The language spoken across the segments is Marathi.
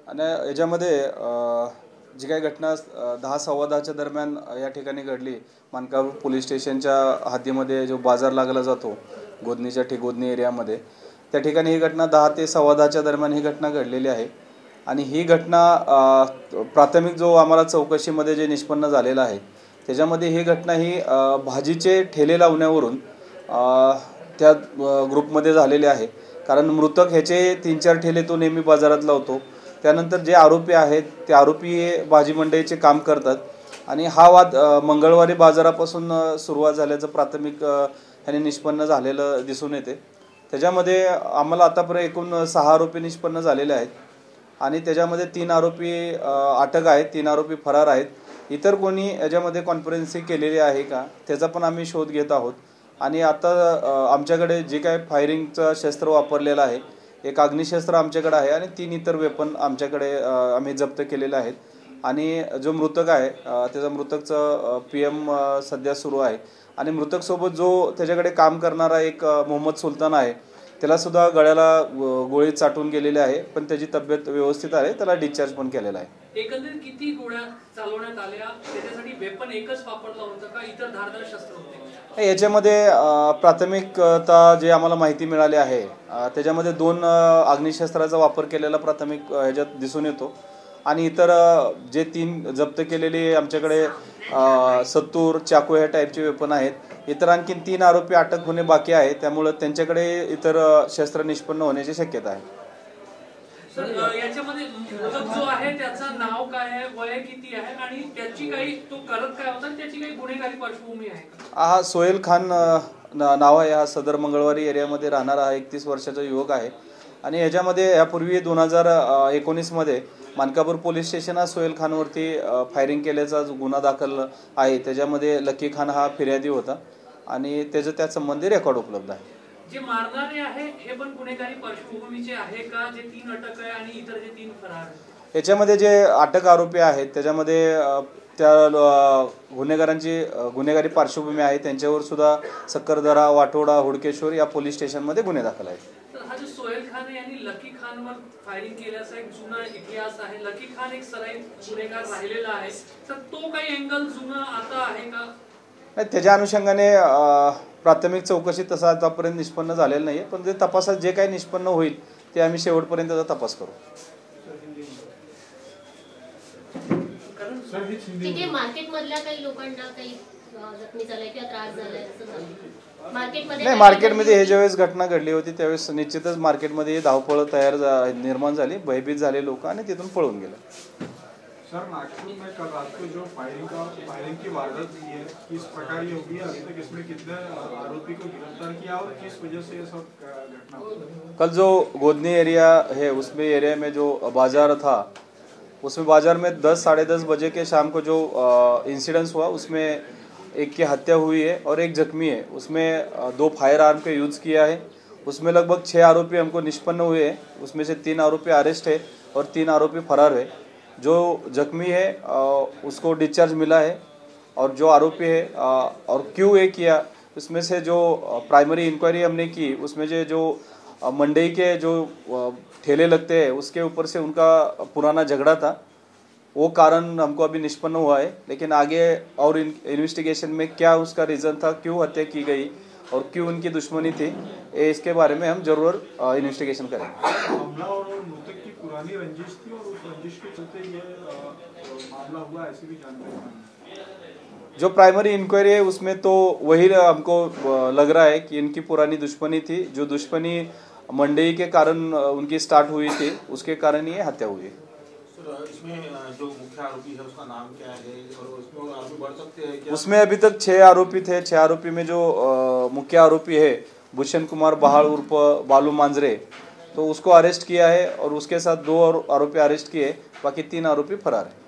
आणि याच्यामध्ये जी काही घटना 10:15 दरम्यान या ठिकाणी घडली, मानकापूर पोलीस स्टेशनच्या हद्दीमध्ये जो बाजार लागला जातो गोदनी एरियामध्ये, त्या ठिकाणी ही घटना 10 ते 10:15 दरम्यान ही घटना घडलेली आहे। आणि ही घटना प्राथमिक जो आम्हाला चौकशीमध्ये जे निष्पन्न झालेलं आहे त्याच्यामध्ये ही घटना ही भाजीचे ठेले लावण्यावरून त्या ग्रुपमध्ये झालेली आहे। कारण मृतक ह्याचे 3-4 ठेले तो नेहमी बाजारात लावतो। त्यानंतर जे आरोपी आहेत ते आरोपी हे भाजी मंडईचे काम करतात आणि हा वाद मंगळवारी बाजारापासून सुरुवात झाल्याचं प्राथमिक ह्याने निष्पन्न झालेलं दिसून येते। त्याच्यामध्ये आम्हाला आतापर्यंत एकूण 6 आरोपी निष्पन्न झालेले आहेत आणि त्याच्यामध्ये 3 आरोपी अटक आहेत, 3 आरोपी फरार आहेत। इतर कोणी याच्यामध्ये कॉन्फरन्सी केलेली आहे का त्याचा पण आम्ही शोध घेत आहोत। आणि आता आमच्याकडे जे काय फायरिंगचं शस्त्र वापरलेलं आहे, एक अग्निशस्त्र आमच्याकडे आहे आणि 3 इतर वेपन आमच्याकडे आम्ही जप्त केलेले आहेत। आणि जो मृतक आहे त्याचा मृतकचं PM सध्या सुरू आहे आणि मृतकसोबत जो त्याच्याकडे काम करणारा एक मोहम्मद सुलतान आहे त्याला सुद्धा गळ्याला गोळी चाटून गेलेली आहे, पण त्याची तब्येत व्यवस्थित आहे, त्याला डिस्चार्ज पण केलेला आहे। एकंदरीत किती गोळ्या चालवण्यात आल्या, त्याच्यासाठी वेपन एकच वापरला होता का इतर धारदार शस्त्र होते? याच्यामध्ये प्राथमिकता जे आम्हाला माहिती मिळाली आहे त्याच्यामध्ये 2 अग्निशस्त्राचा वापर केलेला प्राथमिक ह्याच्यात दिसून येतो आणि इतर जे 3 जप्त केलेले आमच्याकडे सत्तूर चाकू ह्या टाईपचे वेपन आहेत। इतर आणखीन 3 आरोपी अटक होणे बाकी आहे, त्यामुळे त्यांच्याकडे इतर शस्त्र निष्पन्न होण्याची शक्यता आहे। सर, याच्यामध्ये मृतक जो आहे त्याचं नाव काय आहे, वय किती आहे आणि त्याची काही तो करत काय होता, त्याची काही गुन्हेगारी पार्श्वभूमी आहे का? हा सोहेल खान नाव आहे। हा सदर मंगळवारी एरियामध्ये राहणारा 31 वर्षाचा युवक आहे आणि याच्यामध्ये यापूर्वी 2019 मध्ये मानकापूर पोलीस स्टेशन हा सोहेल खानवरती फायरिंग केल्याचा गुन्हा दाखल आहे। त्याच्यामध्ये लकी खान हा फिर्यादी होता आणि त्याचं त्या संबंधी रेकॉर्ड उपलब्ध आहे। जे मारणारे आहे हे पण गुन्हेगारी पार्श्वभूमीचे आहे का? जे 3 अटक आहे आणि इतर जे 3 फरार आहेत, याच्यामध्ये जे अटक आरोपी आहेत त्याच्यामध्ये त्या गुन्हेगारांची गुन्हेगारी पार्श्वभूमी आहे, त्यांच्यावर सुद्धा सक्करदरा, वाटोडा, हुडकेश्वर या पोलीस स्टेशनमध्ये गुन्हे दाखल आहेत। तर हा जो सोहेल खान आहे यांनी लकी खानवर फायरिंग केल्याचा एक जुना इतिहास आहे। लकी खान एक सराईत गुन्हेगार राहिलेला आहे, तर तो काही अँगल जुना आता आहे का? नाही, त्याच्या अनुषंगाने प्राथमिक चौकशी तसा आतापर्यंत निष्पन्न झालेलं नाही, पण जे तपासात जे काही निष्पन्न होईल ते आम्ही शेवटपर्यंत त्याचा तपास करू। मार्केटमधल्या काही लोकांना काही जखमी झालाय किंवा त्रास झालाय असं झालं मार्केटमध्ये? नाही, मार्केटमध्ये हे ज्यावेळेस घटना घडली होती त्यावेळेस निश्चितच मार्केटमध्ये धावपळ निर्माण झाली, भयभीत झाले लोक आणि तिथून पळून गेले। सर, नागपुर में कल रात को जो फायरिंग की वारदात हुई है, किस प्रकार ये हुई है, अभी तक इसमें कितने आरोपी को गिरफ्तार किया और किस वजह से ये सब घटना हुई? कल जो गोदनी एरिया है उसमें एरिया में जो बाजार था, उसमें बाजार में 10-10:30 बजे के शाम को जो इंसिडेंस हुआ उसमें एक की हत्या हुई है और एक जख्मी है। उसमें 2 फायर आर्म का यूज़ किया है। उसमें लगभग 6 आरोपी हमको निष्पन्न हुए हैं, उसमें से 3 आरोपी अरेस्ट है और 3 आरोपी फरार है। जो जख्मी है उसको डिस्चार्ज मिला है और जो आरोपी है और क्यों ये किया उसमें से जो प्राइमरी इंक्वायरी हमने की उसमें जो मंडई के जो ठेले लगते हैं उसके ऊपर से उनका पुराना झगड़ा था, वो कारण हमको अभी निष्पन्न हुआ है। लेकिन आगे और इन्वेस्टिगेशन में क्या उसका रीज़न था, क्यों हत्या की गई और क्यों उनकी दुश्मनी थी, इसके बारे में हम जरूर इन्वेस्टिगेशन करेंगे। हमला और मृतक की पुरानी रंजिश थी और उस रंजिश के चलते ये मामला हुआ, ऐसी भी जानकारी? जो प्राइमरी इंक्वायरी है उसमें तो वही हमको लग रहा है कि इनकी पुरानी दुश्मनी थी, जो दुश्मनी मंडई के कारण उनकी स्टार्ट हुई थी, उसके कारण ये हत्या हुई है। इसमें जो मुख्य आरोपी है उसका नाम क्या है और उसमें आरोपी बढ़ सकते हैं क्या? उसमें अभी तक 6 आरोपी थे। 6 आरोपी में जो मुख्य आरोपी है भूषण कुमार बहाल उर्फ बालू मांजरे, तो उसको अरेस्ट किया है और उसके साथ 2 और आरोपी अरेस्ट किए, बाकी 3 आरोपी फरार है।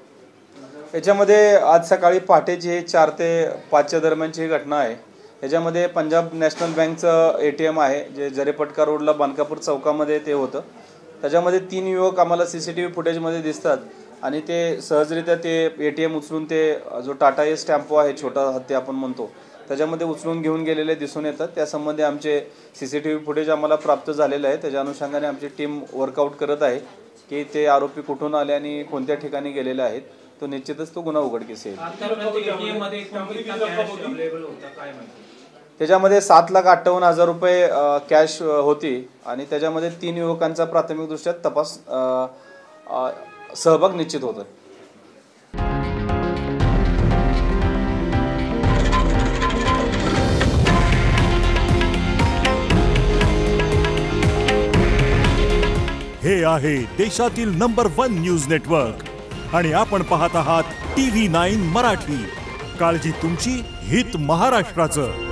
याच्यामध्ये आज सकाळी पहाटेची 4 ते 5च्या दरम्यानची ही घटना आहे। याच्यामध्ये पंजाब नॅशनल बँकचं ATM आहे जे जरेपटका रोडला मानकापूर चौकामध्ये ते होतं। त्याच्यामध्ये 3 युवक आम्हाला CCTV फुटेजमध्ये दिसतात आणि ते सहजरित्या ते ATM उचलून ते जो टाटा एस टेम्पो आहे, छोटा हत्ती आपण म्हणतो, त्याच्यामध्ये उचलून घेऊन गेलेले दिसून येतात. त्यासंबंधी आमचे CCTV फुटेज आम्हाला प्राप्त झालेलं आहे. त्याच्या अनुषंगाने आमची टीम वर्कआउट करत आहे की ते आरोपी कुठून आले आणि कोणत्या ठिकाणी गेलेले आहेत. तो निश्चितच तो गुन्हा उघडकीस येईल. त्याच्यामध्ये 7,58,000 रुपये कॅश होती आणि त्याच्यामध्ये 3 युवकांचा प्राथमिकदृष्ट्या तपास सहभाग निश्चित होता. हे आहे देशातील नंबर 1 न्यूज नेटवर्क आणि आपण पाहत आहात TV9 मराठी. काळजी तुमची, हित महाराष्ट्राचं.